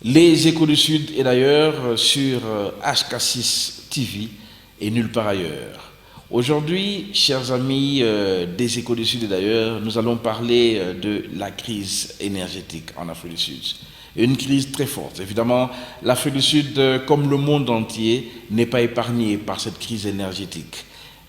Les Échos du Sud et d'ailleurs sur HK6 TV et nulle part ailleurs. Aujourd'hui, chers amis des Échos du Sud et d'ailleurs, nous allons parler de la crise énergétique en Afrique du Sud. Une crise très forte. Évidemment, l'Afrique du Sud, comme le monde entier, n'est pas épargnée par cette crise énergétique.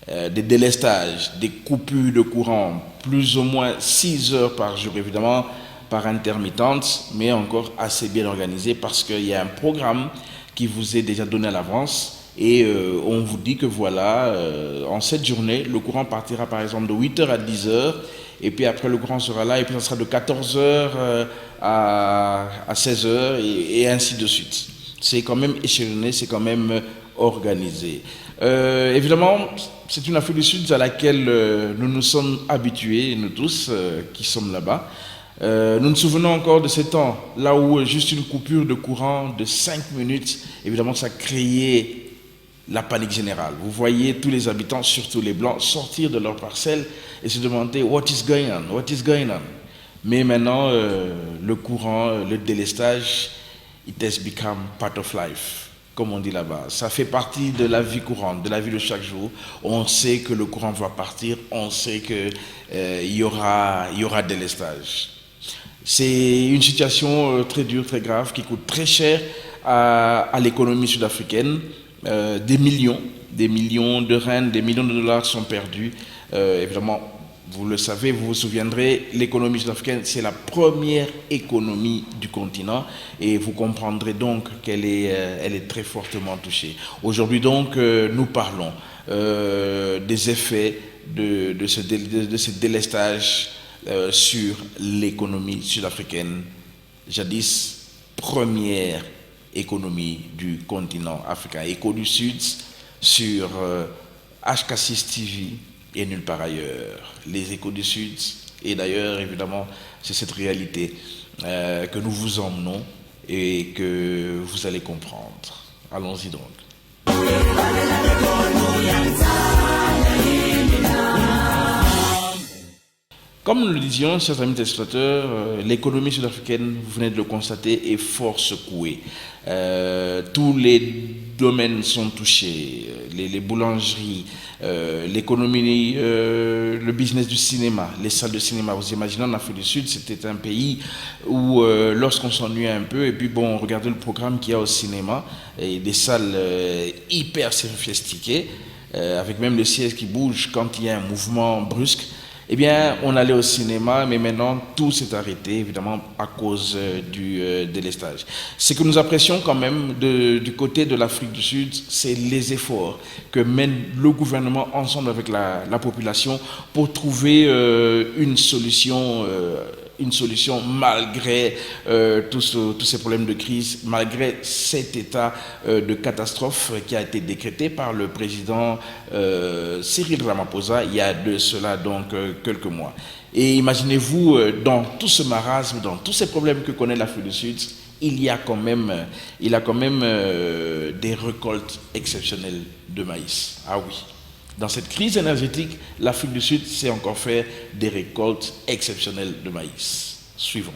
Des délestages, des coupures de courant, plus ou moins 6 heures par jour, évidemment, par intermittence, mais encore assez bien organisé parce qu'il y a un programme qui vous est déjà donné à l'avance et on vous dit que voilà, en cette journée, le courant partira par exemple de 8h à 10h et puis après le courant sera là et puis ça sera de 14h à 16h et ainsi de suite. C'est quand même échelonné, c'est quand même organisé. Évidemment, c'est une Afrique du Sud à laquelle nous nous sommes habitués, nous tous qui sommes là-bas. Nous nous souvenons encore de ces temps, là où juste une coupure de courant de 5 minutes, évidemment, ça créait la panique générale. Vous voyez tous les habitants, surtout les Blancs, sortir de leurs parcelles et se demander « What is going on? What is going on ?» Mais maintenant, le courant, le délestage, it has become part of life, comme on dit là-bas. Ça fait partie de la vie courante, de la vie de chaque jour. On sait que le courant va partir, on sait qu'il y aura délestage. C'est une situation très dure, très grave, qui coûte très cher à l'économie sud-africaine. Des millions de rand, des millions de dollars sont perdus. Évidemment, vous le savez, vous vous souviendrez, l'économie sud-africaine, c'est la première économie du continent et vous comprendrez donc qu'elle est très fortement touchée. Aujourd'hui donc, nous parlons des effets de ce délestage sur l'économie sud-africaine, jadis première économie du continent africain. Écho du Sud sur HK6 TV et nulle part ailleurs. Les Échos du Sud, et d'ailleurs, évidemment, c'est cette réalité que nous vous emmenons et que vous allez comprendre. Allons-y donc. Comme nous le disions, chers amis téléspectateurs, l'économie sud-africaine, vous venez de le constater, est fort secouée. Tous les domaines sont touchés, les boulangeries, l'économie, le business du cinéma, les salles de cinéma. Vous imaginez, en Afrique du Sud, c'était un pays où lorsqu'on s'ennuie un peu, et puis bon, regardez le programme qu'il y a au cinéma, et des salles hyper sophistiquées, avec même le siège qui bouge quand il y a un mouvement brusque. Eh bien, on allait au cinéma, mais maintenant, tout s'est arrêté, évidemment, à cause du délestage. Ce que nous apprécions quand même du côté de l'Afrique du Sud, c'est les efforts que mène le gouvernement ensemble avec la population pour trouver une solution malgré tous ces problèmes de crise, malgré cet état de catastrophe qui a été décrété par le président Cyril Ramaphosa il y a de cela donc quelques mois. Et imaginez-vous, dans tout ce marasme, dans tous ces problèmes que connaît l'Afrique du Sud, il y a quand même des récoltes exceptionnelles de maïs. Ah oui. Dans cette crise énergétique, l'Afrique du Sud s'est encore fait des récoltes exceptionnelles de maïs. Suivons.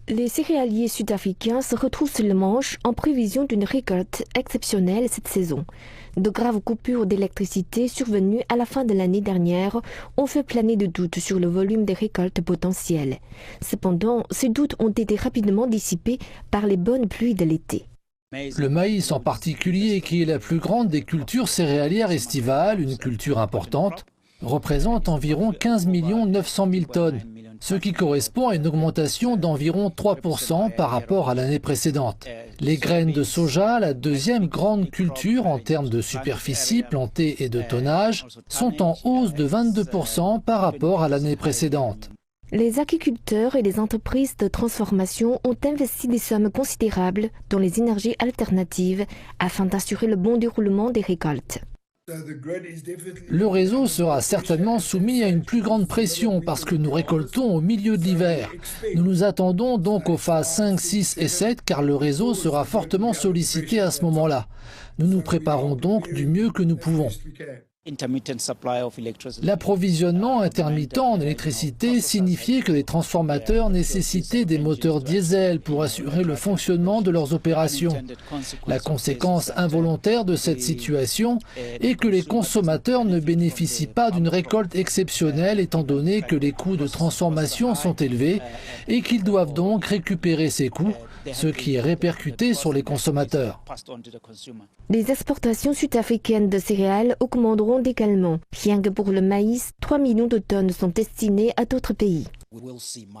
Les céréaliers sud-africains se retrouvent sur le manche en prévision d'une récolte exceptionnelle cette saison. De graves coupures d'électricité survenues à la fin de l'année dernière ont fait planer de doutes sur le volume des récoltes potentielles. Cependant, ces doutes ont été rapidement dissipés par les bonnes pluies de l'été. Le maïs en particulier, qui est la plus grande des cultures céréalières estivales, une culture importante, représente environ 15 900 000 tonnes, ce qui correspond à une augmentation d'environ 3% par rapport à l'année précédente. Les graines de soja, la deuxième grande culture en termes de superficie plantée et de tonnage, sont en hausse de 22% par rapport à l'année précédente. Les agriculteurs et les entreprises de transformation ont investi des sommes considérables dans les énergies alternatives afin d'assurer le bon déroulement des récoltes. Le réseau sera certainement soumis à une plus grande pression parce que nous récoltons au milieu de l'hiver. Nous nous attendons donc aux phases 5, 6 et 7 car le réseau sera fortement sollicité à ce moment-là. Nous nous préparons donc du mieux que nous pouvons. L'approvisionnement intermittent en électricité signifiait que les transformateurs nécessitaient des moteurs diesel pour assurer le fonctionnement de leurs opérations. La conséquence involontaire de cette situation est que les consommateurs ne bénéficient pas d'une récolte exceptionnelle étant donné que les coûts de transformation sont élevés et qu'ils doivent donc récupérer ces coûts, ce qui est répercuté sur les consommateurs. Les exportations sud-africaines de céréales augmenteront également. Rien que pour le maïs, 3 millions de tonnes sont destinées à d'autres pays.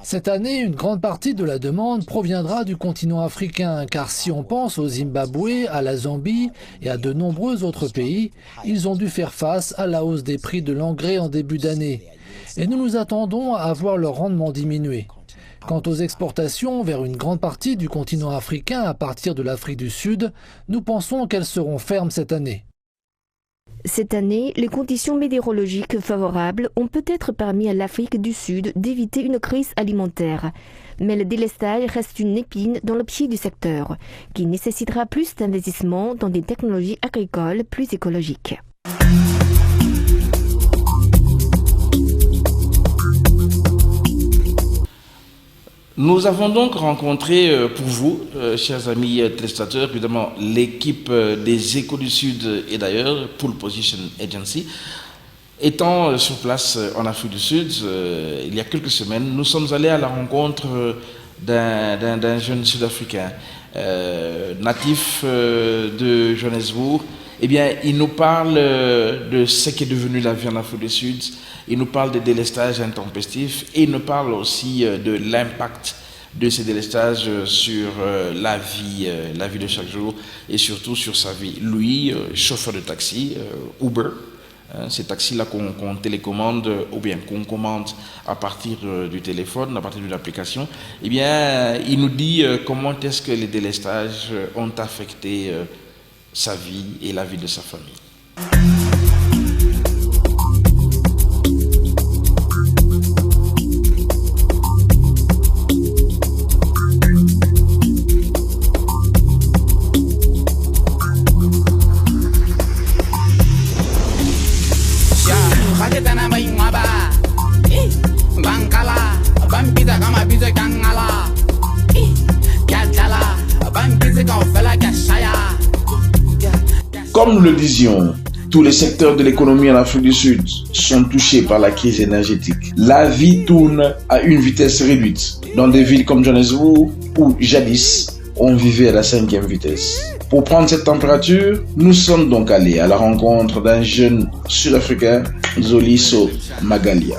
Cette année, une grande partie de la demande proviendra du continent africain, car si on pense au Zimbabwe, à la Zambie et à de nombreux autres pays, ils ont dû faire face à la hausse des prix de l'engrais en début d'année. Et nous nous attendons à voir leur rendement diminuer. Quant aux exportations vers une grande partie du continent africain à partir de l'Afrique du Sud, nous pensons qu'elles seront fermes cette année. Cette année, les conditions météorologiques favorables ont peut-être permis à l'Afrique du Sud d'éviter une crise alimentaire. Mais le délestage reste une épine dans le pied du secteur, qui nécessitera plus d'investissements dans des technologies agricoles plus écologiques. Nous avons donc rencontré pour vous, chers amis téléspectateurs, évidemment l'équipe des Échos du Sud et d'ailleurs, Pole Position Agency. Étant sur place en Afrique du Sud, il y a quelques semaines, nous sommes allés à la rencontre d'un jeune Sud-Africain natif de Johannesburg. Eh bien, il nous parle de ce qui est devenu la vie en Afrique du Sud. Il nous parle des délestages intempestifs et il nous parle aussi de l'impact de ces délestages sur la vie de chaque jour et surtout sur sa vie. Lui, chauffeur de taxi, Uber, ces taxis-là qu'on télécommande ou bien qu'on commande à partir du téléphone, à partir d'une application, eh bien, il nous dit comment est-ce que les délestages ont affecté sa vie et la vie de sa famille. Comme nous le disions, tous les secteurs de l'économie en Afrique du Sud sont touchés par la crise énergétique. La vie tourne à une vitesse réduite dans des villes comme Johannesburg où jadis on vivait à la 5e vitesse. Pour prendre cette température, nous sommes donc allés à la rencontre d'un jeune Sud-Africain, Zoliso Magalia.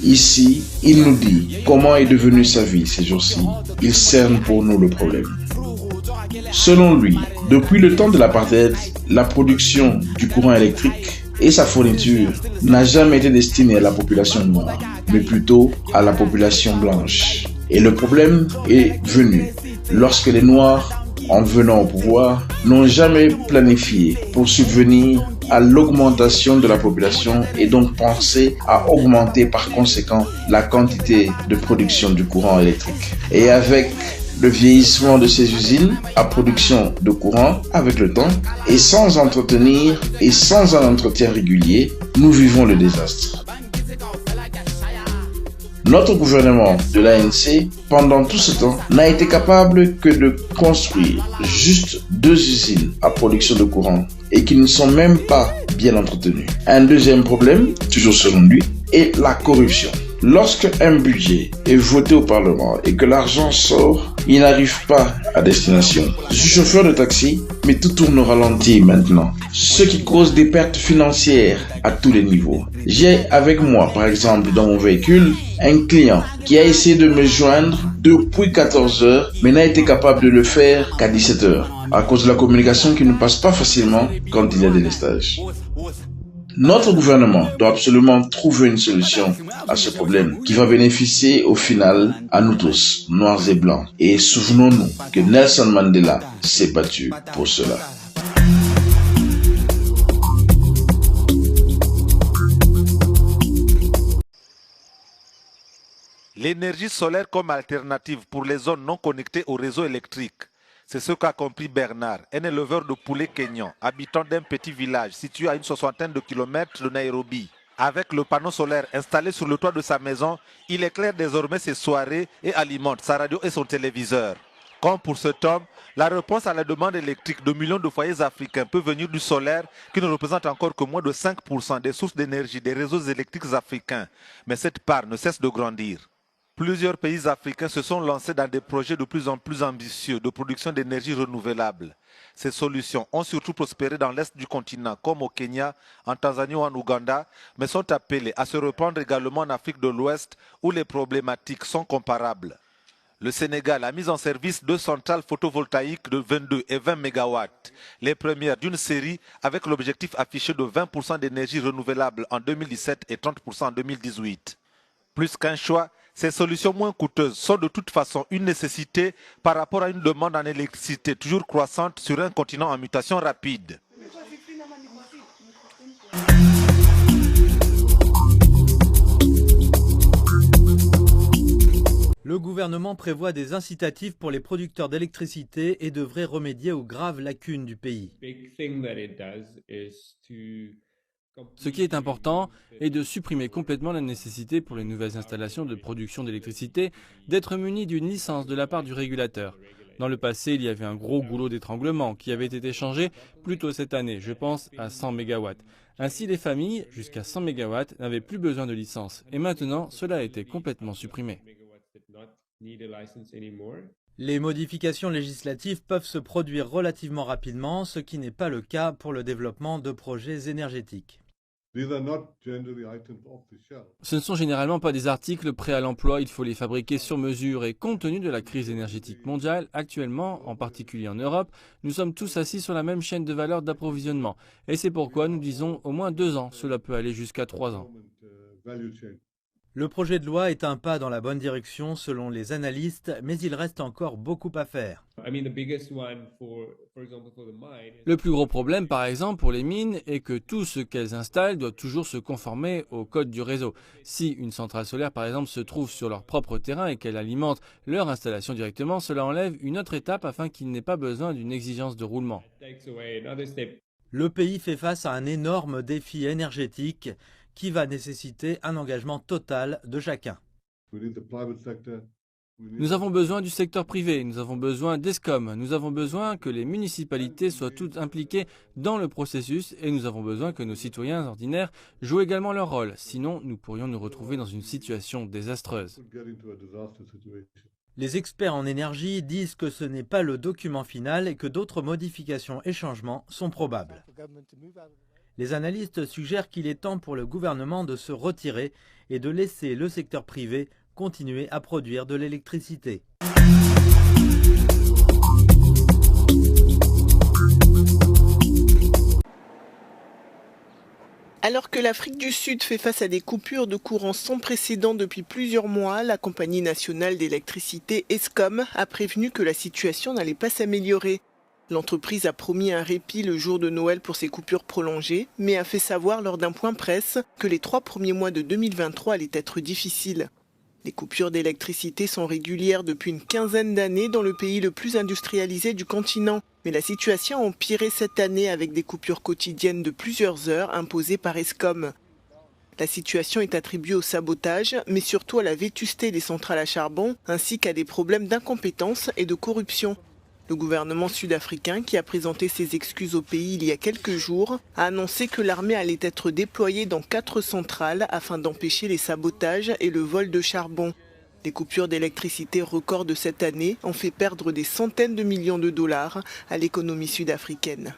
Ici, il nous dit comment est devenue sa vie ces jours-ci. Il cerne pour nous le problème. Selon lui, depuis le temps de l'apartheid, la production du courant électrique et sa fourniture n'a jamais été destinée à la population noire, mais plutôt à la population blanche. Et le problème est venu lorsque les Noirs, en venant au pouvoir, n'ont jamais planifié pour subvenir à l'augmentation de la population et donc pensé à augmenter par conséquent la quantité de production du courant électrique. Et avec le vieillissement de ces usines à production de courant avec le temps et sans entretenir et sans un entretien régulier, nous vivons le désastre. Notre gouvernement de l'ANC, pendant tout ce temps, n'a été capable que de construire juste 2 usines à production de courant et qui ne sont même pas bien entretenues. Un deuxième problème, toujours selon lui, est la corruption. Lorsque un budget est voté au Parlement et que l'argent sort, il n'arrive pas à destination. Je suis chauffeur de taxi, mais tout tourne au ralenti maintenant, ce qui cause des pertes financières à tous les niveaux. J'ai avec moi, par exemple, dans mon véhicule, un client qui a essayé de me joindre depuis 14 heures, mais n'a été capable de le faire qu'à 17 heures, à cause de la communication qui ne passe pas facilement quand il y a des délestages. Notre gouvernement doit absolument trouver une solution à ce problème qui va bénéficier au final à nous tous, noirs et blancs. Et souvenons-nous que Nelson Mandela s'est battu pour cela. L'énergie solaire comme alternative pour les zones non connectées au réseau électrique, C'est ce qu'a compris Bernard, un éleveur de poulets kényan, habitant d'un petit village situé à une 60aine de kilomètres de Nairobi. Avec le panneau solaire installé sur le toit de sa maison, il éclaire désormais ses soirées et alimente sa radio et son téléviseur. Comme pour cet homme, la réponse à la demande électrique de millions de foyers africains peut venir du solaire, qui ne représente encore que moins de 5% des sources d'énergie des réseaux électriques africains. Mais cette part ne cesse de grandir. Plusieurs pays africains se sont lancés dans des projets de plus en plus ambitieux de production d'énergie renouvelable. Ces solutions ont surtout prospéré dans l'est du continent, comme au Kenya, en Tanzanie ou en Ouganda, mais sont appelées à se reprendre également en Afrique de l'Ouest, où les problématiques sont comparables. Le Sénégal a mis en service 2 centrales photovoltaïques de 22 et 20 MW, les premières d'une série avec l'objectif affiché de 20% d'énergie renouvelable en 2017 et 30% en 2018. Plus qu'un choix, ces solutions moins coûteuses sont de toute façon une nécessité par rapport à une demande en électricité toujours croissante sur un continent en mutation rapide. Le gouvernement prévoit des incitatifs pour les producteurs d'électricité et devrait remédier aux graves lacunes du pays. Ce qui est important est de supprimer complètement la nécessité pour les nouvelles installations de production d'électricité d'être munies d'une licence de la part du régulateur. Dans le passé, il y avait un gros goulot d'étranglement qui avait été changé plus tôt cette année, je pense à 100 MW. Ainsi, les familles, jusqu'à 100 MW, n'avaient plus besoin de licence. Et maintenant, cela a été complètement supprimé. Les modifications législatives peuvent se produire relativement rapidement, ce qui n'est pas le cas pour le développement de projets énergétiques. Ce ne sont généralement pas des articles prêts à l'emploi, il faut les fabriquer sur mesure et compte tenu de la crise énergétique mondiale, actuellement, en particulier en Europe, nous sommes tous assis sur la même chaîne de valeur d'approvisionnement. Et c'est pourquoi nous disons au moins 2 ans, cela peut aller jusqu'à 3 ans. Le projet de loi est un pas dans la bonne direction selon les analystes, mais il reste encore beaucoup à faire. Le plus gros problème, par exemple, pour les mines, est que tout ce qu'elles installent doit toujours se conformer au code du réseau. Si une centrale solaire, par exemple, se trouve sur leur propre terrain et qu'elle alimente leur installation directement, cela enlève une autre étape afin qu'il n'ait pas besoin d'une exigence de roulement. Le pays fait face à un énorme défi énergétique qui va nécessiter un engagement total de chacun. Nous avons besoin du secteur privé, nous avons besoin d'ESCOM, nous avons besoin que les municipalités soient toutes impliquées dans le processus et nous avons besoin que nos citoyens ordinaires jouent également leur rôle. Sinon, nous pourrions nous retrouver dans une situation désastreuse. Les experts en énergie disent que ce n'est pas le document final et que d'autres modifications et changements sont probables. Les analystes suggèrent qu'il est temps pour le gouvernement de se retirer et de laisser le secteur privé continuer à produire de l'électricité. Alors que l'Afrique du Sud fait face à des coupures de courant sans précédent depuis plusieurs mois, la compagnie nationale d'électricité ESCOM a prévenu que la situation n'allait pas s'améliorer. L'entreprise a promis un répit le jour de Noël pour ces coupures prolongées, mais a fait savoir lors d'un point presse que les 3 premiers mois de 2023 allaient être difficiles. Les coupures d'électricité sont régulières depuis une quinzaine d'années dans le pays le plus industrialisé du continent. Mais la situation a empiré cette année avec des coupures quotidiennes de plusieurs heures imposées par ESCOM. La situation est attribuée au sabotage, mais surtout à la vétusté des centrales à charbon, ainsi qu'à des problèmes d'incompétence et de corruption. Le gouvernement sud-africain, qui a présenté ses excuses au pays il y a quelques jours, a annoncé que l'armée allait être déployée dans 4 centrales afin d'empêcher les sabotages et le vol de charbon. Les coupures d'électricité records de cette année ont fait perdre des centaines de millions de dollars à l'économie sud-africaine.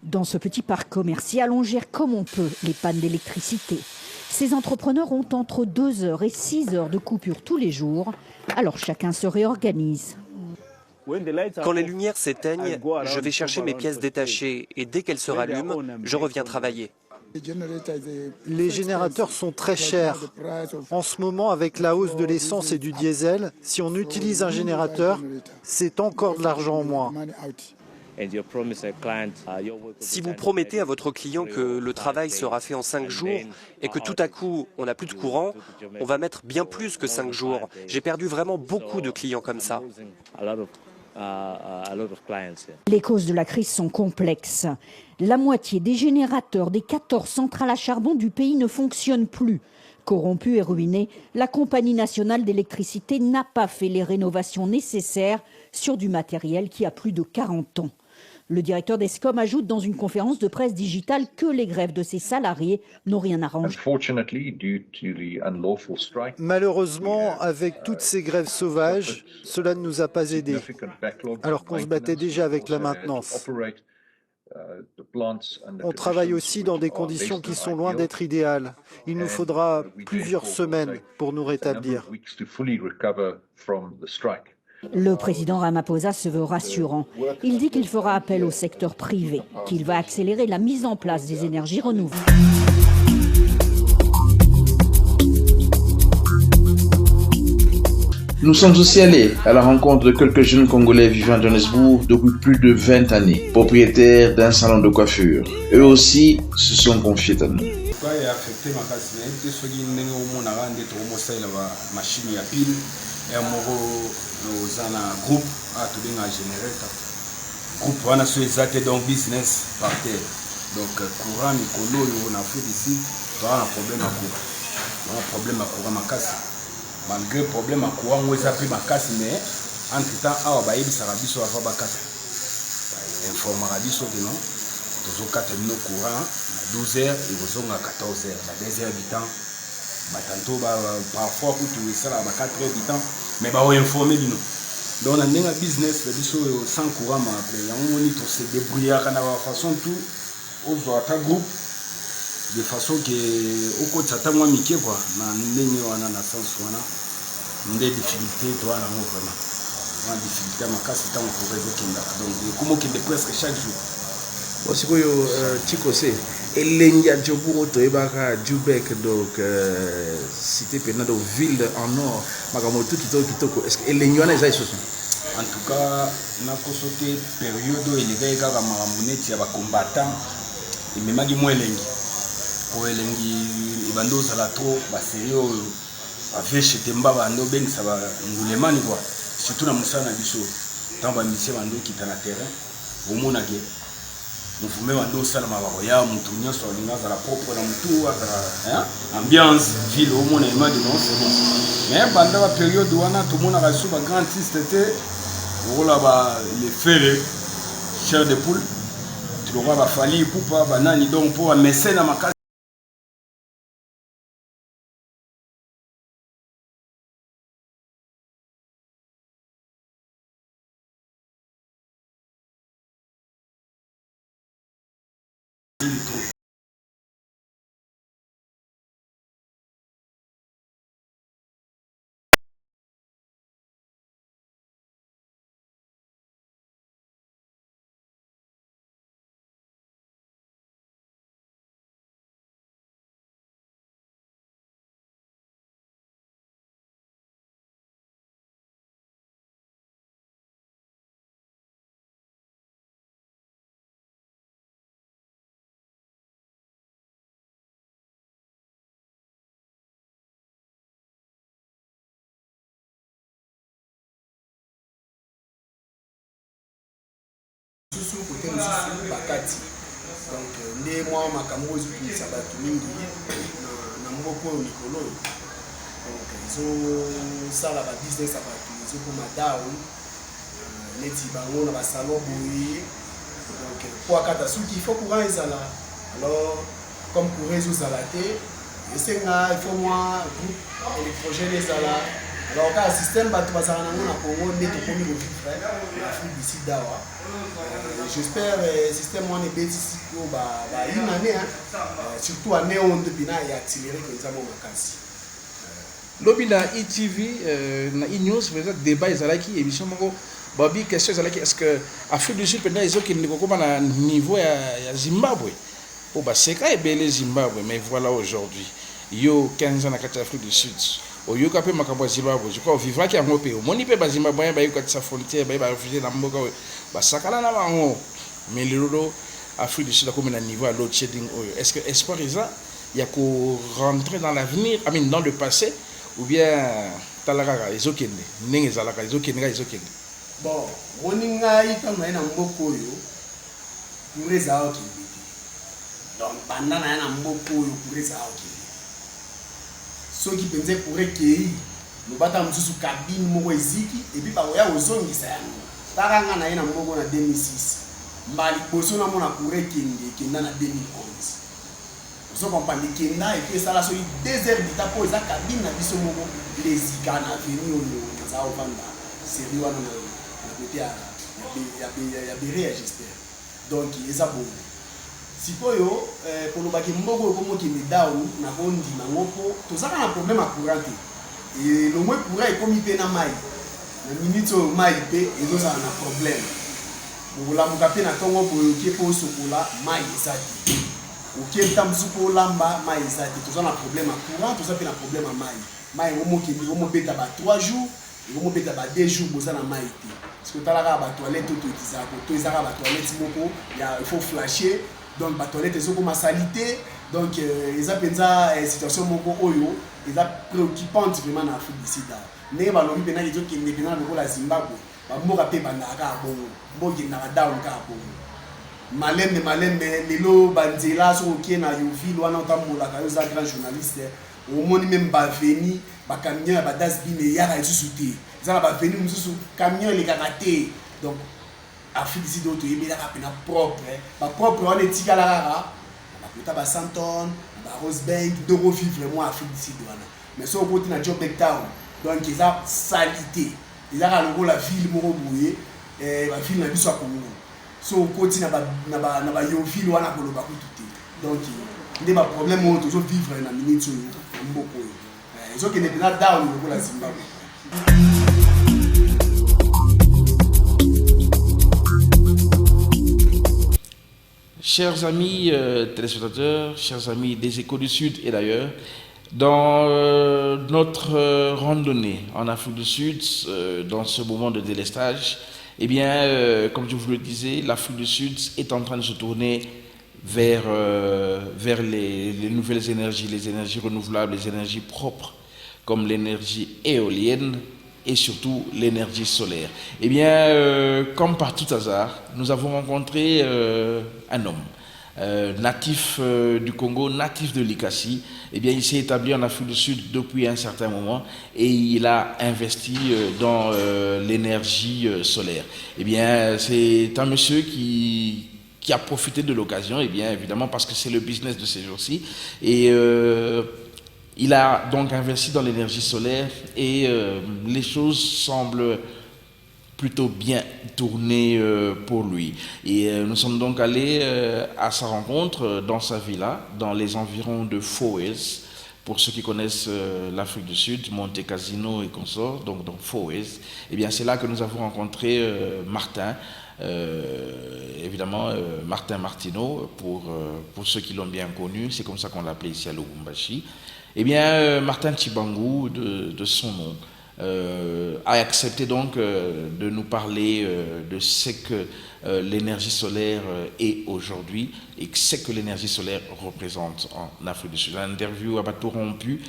Dans ce petit parc commercial, on gère comme on peut les pannes d'électricité. Ces entrepreneurs ont entre 2 heures et 6 heures de coupure tous les jours, alors chacun se réorganise. Quand les lumières s'éteignent, je vais chercher mes pièces détachées et dès qu'elles se rallument, je reviens travailler. Les générateurs sont très chers. En ce moment, avec la hausse de l'essence et du diesel, si on utilise un générateur, c'est encore de l'argent en moins. Si vous promettez à votre client que le travail sera fait en 5 jours et que tout à coup on n'a plus de courant, on va mettre bien plus que 5 jours. J'ai perdu vraiment beaucoup de clients comme ça. Les causes de la crise sont complexes. La moitié des générateurs des 14 centrales à charbon du pays ne fonctionnent plus. Corrompue et ruinée, la Compagnie nationale d'électricité n'a pas fait les rénovations nécessaires sur du matériel qui a plus de 40 ans. Le directeur d'Escom ajoute dans une conférence de presse digitale que les grèves de ses salariés n'ont rien arrangé. Malheureusement, avec toutes ces grèves sauvages, cela ne nous a pas aidés, alors qu'on se battait déjà avec la maintenance. On travaille aussi dans des conditions qui sont loin d'être idéales. Il nous faudra plusieurs semaines pour nous rétablir. Le président Ramaphosa se veut rassurant. Il dit qu'il fera appel au secteur privé, qu'il va accélérer la mise en place des énergies renouvelables. Nous sommes aussi allés à la rencontre de quelques jeunes Congolais vivant à Johannesburg depuis plus de 20 années, propriétaires d'un salon de coiffure. Eux aussi se sont confiés à nous. Groupe wana so ezate donc business par terre. Donc courant mikolo on a fait ici, on a un problème à courant. On a un problème à courant makasi. Malgré problème à courant on a pris makasi mais entre temps awa ba yebi sara biso ava bakata. Informara biso que non. Toujours 4 minutes courant à 12h et vous à 14h, à 2h du temps. Ba tantôt ba parfois pour tout ça à 4h du temps mais ba informer bino. Donc on a un business sans courant après on monitor se débrouiller à la façon tout au votre groupe de façon que au côté ça t'a moi miqué quoi na ndenge wana na sens wana des difficultés toi là vraiment on a difficulté ma casse tant pour résoudre kinda donc comment qu'il est presque chaque jour bon c'est quoi Chico c'est elengi ya Joburg toyebaka Jubek donc cité pendant de ville en nord makamoto kitoko est-ce que elengi wana eza isoso en tout cas na kosote période elingai kaka makambo neti ya bacombattant ememaki mwa elengi po elengi ebanda ozala trop baseri oyo baveshe temba bando obengisa bangulemani kua surtout na mosala na biso ntango bamisie bando okita na terrain omonake movume bando osalama bakoya motu nyonso alingi azala propre na motu azala ambiance ville omona image non c'est bon mais banda bapériode wana tomonaka biso bagrand artiste te okola les ferre chair de poule tulokola bafali pupa banani donc mpo bamese na makasi sous côté aussi bakati donc nde moi makambo ezokilisa bato mingi na moko mikolo donc ezosala babusiness ya bato ezokoma dao neti bango na basalon boye donc po akata soki il faut courant ezala alors comme courant ezozala te esenga il faut moi groupe électrogène ezala alors quand le système bato bazala nango na Congo nde tokomi kovivre l'Afrique d'ici dawa j'espère le système wana ebetisi po une année surtout année oyo nde mpena ya accéléré penza mo makasi lobi na ETV na e-news peut-être débat ezalaki émission moko babi question ezalaki est-ce que Afrique du Sud mpena ezokende kokoma na niveau ya Zimbabwe po baseka ebele Zimbabwe mais voilà aujourd'hui yo 15 ans na kati ya Afrique du Sud oyoka pe makambo Zimbabwe je crois vivra ki yango pe omoni pe ba Zimbabwe ba yoka sa frontière ba réfugié na mboka ba sakala na bango mais lelo Afrique du Sud a comme un niveau à load shedding oyo est-ce que espoir isa ya ko rentrer dans l'avenir I mean dans le passé ou bien talaka ezokende ndenge ezalaka ezokende bon moninga itango na mboka oyo pour eza okende donc pendant na mboka oyo pour eza okende soki penze pour ekei lobata mususu cabine moko eziki et puis bakoya ozongisa yango taranga na ye na mboka na 2006 mbali boso na mona pour ekende kenda na 2011 so compagnie kenda et puis ça la soki 2 heures d'ita po eza cabine na biso moko les ikana venu on za ovanda série wana na côté ya Berea j'espère donc eza bon sikoyo kolobaki mboko ko mokende down na kondi na ngoko tozaka na problème à courant et le moins courant est comme pe na mai na minute mai pe ezozala na problème bola mukape na tongo po kepo sokola mai ezati ok tamsuko lamba mai ezati tozana na problème à courant toza pe na problème à mai mokende mo beta ba 3 jours mo beta ba 2 jours bozana mai te parce que talaka ba toilette to tizako to ezaka ba toilette moko ya il faut flasher donc ba toilette ezoko ma salité donc eza penza situation moko oyo eza préoccupante vraiment na Afrique du Sud ne ba lobi pena kizo kende pena loko la Zimbabwe ba mboka pe bandaka bongo mboki na down ka bongo malembe lelo banzela so okie na Yoville wana otambola ka yo za grand journaliste omoni même ba veni ba camion ba dasbine yaka isusu te za ba veni mususu camion le kakate donc Afrique du Sud auto yebela ka pena propre ba propre on etika la rara ba kota ba Santon ba Rosebank d'euro vivre vraiment Afrique du Sud wana mais so côté na Joburg town donc eza salité eza ka longo la ville moko boye ba ville na biso akongo so côté na ba Yoville wana koloba ko tuté donc ndé ba problème o toujours vivre na minute so mboko zo ke ne pena down longo la Zimbabwe. Chers amis téléspectateurs, chers amis des Échos du Sud et d'ailleurs, dans notre randonnée en Afrique du Sud, dans ce moment de délestage, eh bien, comme je vous le disais, l'Afrique du Sud est en train de se tourner vers les nouvelles énergies, les énergies renouvelables, les énergies propres, comme l'énergie éolienne et surtout l'énergie solaire. Eh bien, comme par tout hasard, nous avons rencontré un homme natif du Congo, natif de l'Ikassi. Eh bien, il s'est établi en Afrique du Sud depuis un certain moment et il a investi dans l'énergie solaire. Eh bien, c'est un monsieur qui a profité de l'occasion, eh bien, évidemment, parce que c'est le business de ces jours-ci. Et il a donc investi dans l'énergie solaire et les choses semblent plutôt bien tournées pour lui. Et nous sommes donc allés à sa rencontre dans sa villa, dans les environs de Foz. Pour ceux qui connaissent l'Afrique du Sud, Monte Casino et consorts, donc dans Foz. Eh bien, c'est là que nous avons rencontré Martin. Évidemment Martin Martineau pour ceux qui l'ont bien connu, c'est comme ça qu'on l'appelait ici à Lubumbashi. Eh bien Martin Tshibangou de son nom a accepté donc de nous parler de ce que l'énergie solaire est aujourd'hui et ce que l'énergie solaire représente en Afrique du Sud. Une interview à bateau rompu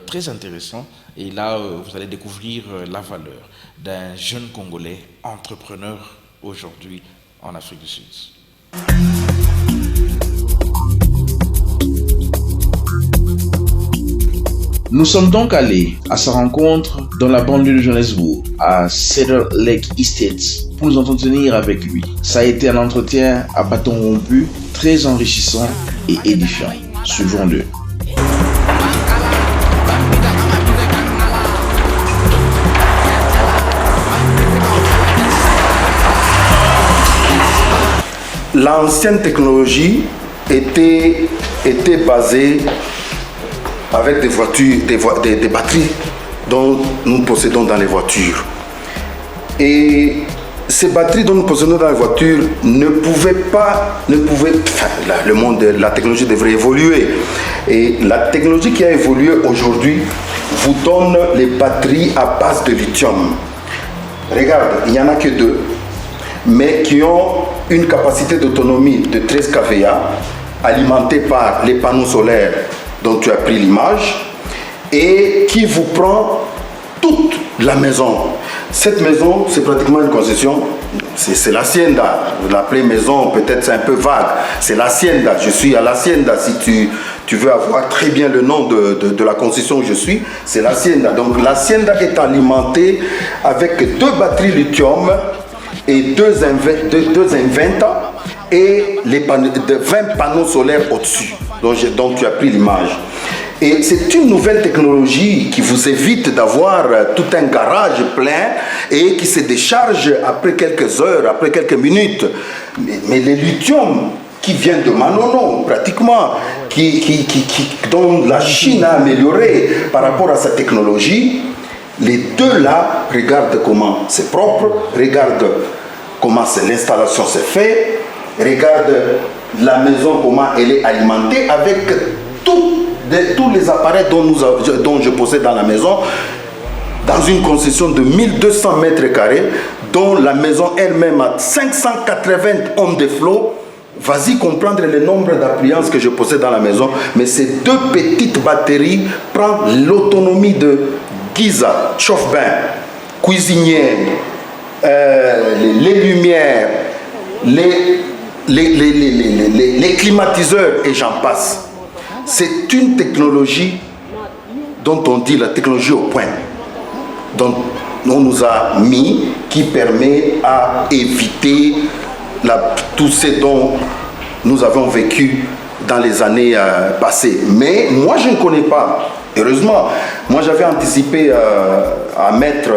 très intéressant et là vous allez découvrir la valeur d'un jeune Congolais entrepreneur aujourd'hui en Afrique du Sud. Nous sommes donc allés à sa rencontre dans la banlieue de Johannesburg, à Cedar Lake Estates, pour nous entretenir avec lui. Ça a été un entretien à bâton rompu, très enrichissant et édifiant. Suivons-le. L'ancienne technologie était basée avec des voitures, des batteries dont nous possédons dans les voitures. Et ces batteries dont nous possédons dans les voitures la technologie devrait évoluer. Et la technologie qui a évolué aujourd'hui vous donne les batteries à base de lithium. Regarde, il n'y en a que 2, mais qui ont une capacité d'autonomie de 13 kVA, alimentés par les panneaux solaires dont tu as pris l'image, et qui vous prend toute la maison. Cette maison, c'est pratiquement une concession, c'est l'hacienda. Vous l'appelez maison, peut-être c'est un peu vague. C'est l'hacienda, je suis à l'hacienda. Si tu veux avoir très bien le nom de la concession où je suis, c'est l'hacienda. Donc l'hacienda est alimentée avec 2 batteries lithium et 2 inventa et 20 panneaux solaires au-dessus. Donc tu as pris l'image. Et c'est une nouvelle technologie qui vous évite d'avoir tout un garage plein et qui se décharge après quelques heures, après quelques minutes. Mais le lithium qui vient de Manono, pratiquement, dont la Chine a amélioré par rapport à sa technologie, les 2 là, regarde comment c'est propre, regarde comment l'installation s'est faite, regarde la maison, comment elle est alimentée avec tous les appareils dont je possède dans la maison, dans une concession de 1200 mètres carrés, dont la maison elle-même a 580 hommes de flot. Vas-y comprendre le nombre d'appliances que je possède dans la maison, mais ces 2 petites batteries prennent l'autonomie de Giza, chauffe-bain, cuisinière, les lumières, les climatiseurs et j'en passe. C'est une technologie dont on dit la technologie au point, dont on nous a mis, qui permet à éviter tout ce dont nous avons vécu dans les années passées. Mais moi je ne connais pas, heureusement. Moi j'avais anticipé à mettre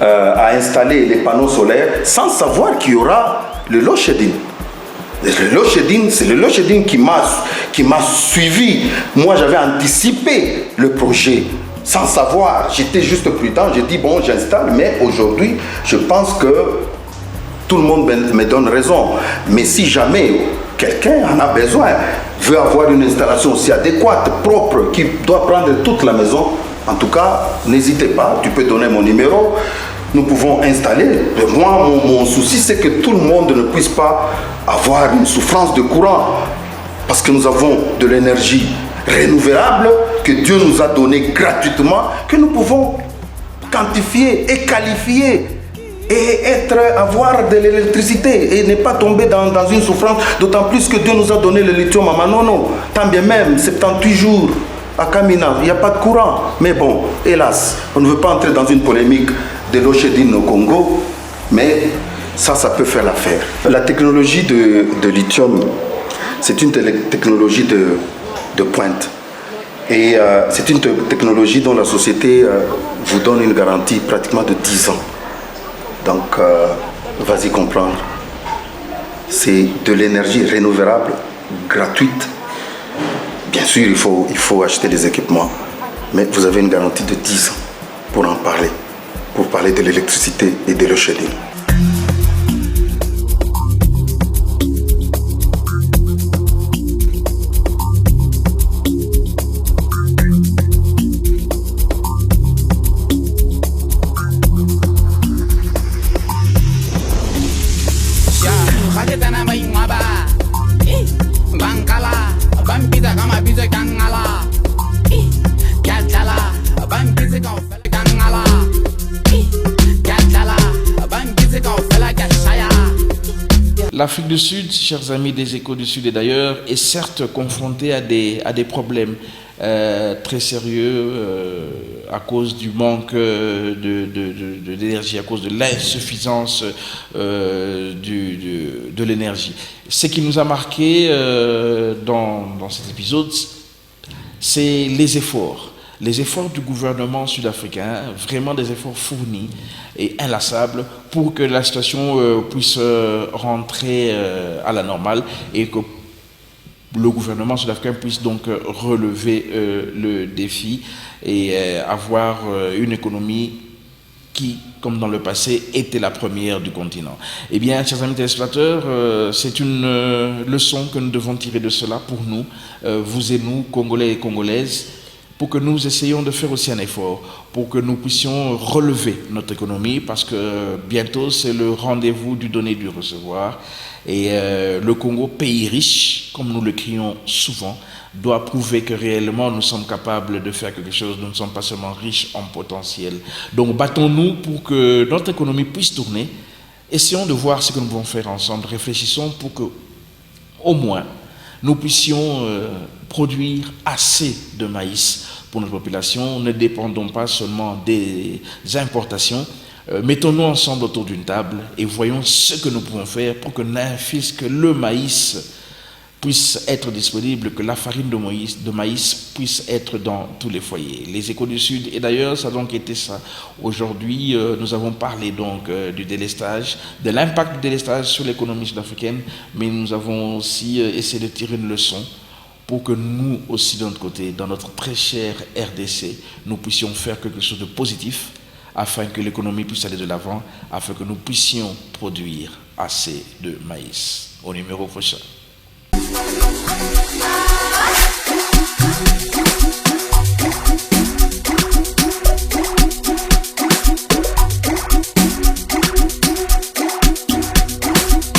à installer les panneaux solaires sans savoir qu'il y aura le load shedding. C'est le load shedding qui m'a suivi. Moi, j'avais anticipé le projet sans savoir. J'étais juste prudent. J'ai dit, bon, j'installe. Mais aujourd'hui, je pense que tout le monde me donne raison. Mais si jamais quelqu'un en a besoin, veut avoir une installation aussi adéquate, propre, qui doit prendre toute la maison, en tout cas, n'hésitez pas. Tu peux donner mon numéro. Nous pouvons installer. Moi, mon souci, c'est que tout le monde ne puisse pas avoir une souffrance de courant. Parce que nous avons de l'énergie renouvelable que Dieu nous a donnée gratuitement, que nous pouvons quantifier et qualifier et avoir de l'électricité et ne pas tomber dans une souffrance. D'autant plus que Dieu nous a donné le lithium à Manono. Tant bien même, 78 jours à Kamina, il n'y a pas de courant. Mais bon, hélas, on ne veut pas entrer dans une polémique de load shedding au Congo, mais ça peut faire l'affaire. La technologie de lithium, c'est une technologie de pointe. Et c'est une technologie dont la société vous donne une garantie pratiquement de 10 ans. Donc, vas-y comprendre. C'est de l'énergie renouvelable, gratuite. Bien sûr, il faut acheter des équipements, mais vous avez une garantie de 10 ans pour en parler. Pour parler de l'électricité et de load shedding. L'Afrique du Sud, chers amis des Échos du Sud et d'ailleurs, est certes confrontée à des problèmes très sérieux à cause du manque d'énergie, à cause de l'insuffisance de l'énergie. Ce qui nous a marqué dans cet épisode, c'est les efforts du gouvernement sud-africain, vraiment des efforts fournis et inlassables pour que la situation puisse rentrer à la normale et que le gouvernement sud-africain puisse donc relever le défi et avoir une économie qui, comme dans le passé, était la première du continent. Eh bien, chers amis téléspectateurs, c'est une leçon que nous devons tirer de cela pour nous, vous et nous, Congolais et Congolaises, pour que nous essayions de faire aussi un effort, pour que nous puissions relever notre économie, parce que bientôt c'est le rendez-vous du donner et du recevoir. Et le Congo, pays riche, comme nous le crions souvent, doit prouver que réellement nous sommes capables de faire quelque chose. Nous ne sommes pas seulement riches en potentiel. Donc battons-nous pour que notre économie puisse tourner. Essayons de voir ce que nous pouvons faire ensemble. Réfléchissons pour que, au moins, nous puissions produire assez de maïs pour notre population. Ne dépendons pas seulement des importations. Mettons-nous ensemble autour d'une table et voyons ce que nous pouvons faire pour que que le maïs puisse être disponible, que la farine de maïs puisse être dans tous les foyers. Les Échos du Sud, et d'ailleurs ça a donc été ça. Aujourd'hui, nous avons parlé donc du délestage, de l'impact du délestage sur l'économie sud-africaine, mais nous avons aussi essayé de tirer une leçon pour que nous aussi de notre côté, dans notre très cher RDC, nous puissions faire quelque chose de positif afin que l'économie puisse aller de l'avant, afin que nous puissions produire assez de maïs. Au numéro prochain.